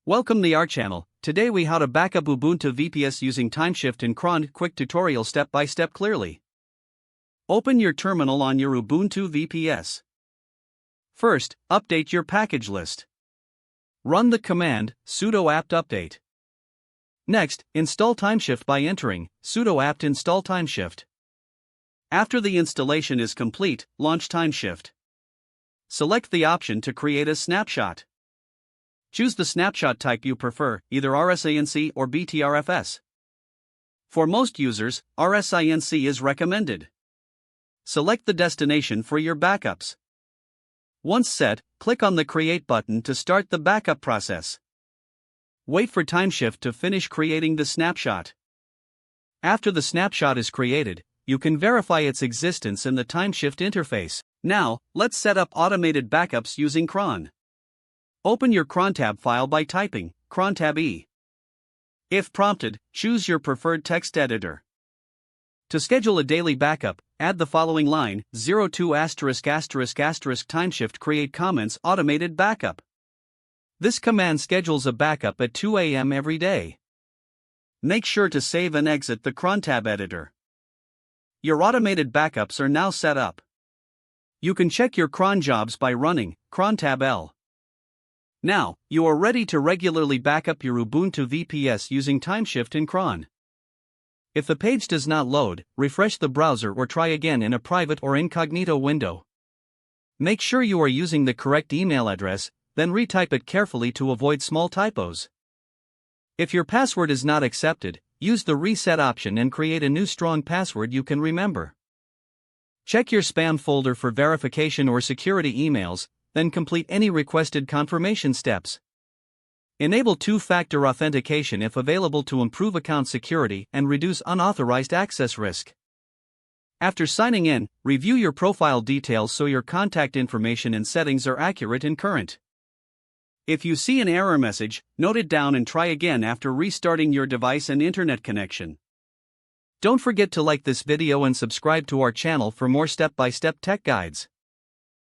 Welcome to our channel. Today we how to backup Ubuntu VPS using Timeshift and cron. Quick tutorial step by step clearly. Open your terminal on your Ubuntu VPS. First, update your package list. Run the command sudo apt update. Next, install Timeshift by entering sudo apt install Timeshift. After the installation is complete, launch Timeshift. Select the option to create a snapshot. Choose the snapshot type you prefer, either RSINC or BTRFS. For most users, RSINC is recommended. Select the destination for your backups. Once set, click on the Create button to start the backup process. Wait for Timeshift to finish creating the snapshot. After the snapshot is created, you can verify its existence in the Timeshift interface. Now, let's set up automated backups using cron. Open your cron tab file by typing cron tab E. If prompted, choose your preferred text editor. To schedule a daily backup, add the following line: 02**** Timeshift create comments automated backup. This command schedules a backup at 2 a.m. every day. Make sure to save and exit the cron tab editor. Your automated backups are now set up. You can check your cron jobs by running cron tab L. Now, you are ready to regularly backup your Ubuntu VPS using Timeshift and cron. If the page does not load, refresh the browser or try again in a private or incognito window. Make sure you are using the correct email address, then retype it carefully to avoid small typos. If your password is not accepted, use the reset option and create a new strong password you can remember. Check your spam folder for verification or security emails, then complete any requested confirmation steps. Enable two-factor authentication if available to improve account security and reduce unauthorized access risk. After signing in, review your profile details so your contact information and settings are accurate and current. If you see an error message, note it down and try again after restarting your device and internet connection. Don't forget to like this video and subscribe to our channel for more step-by-step tech guides.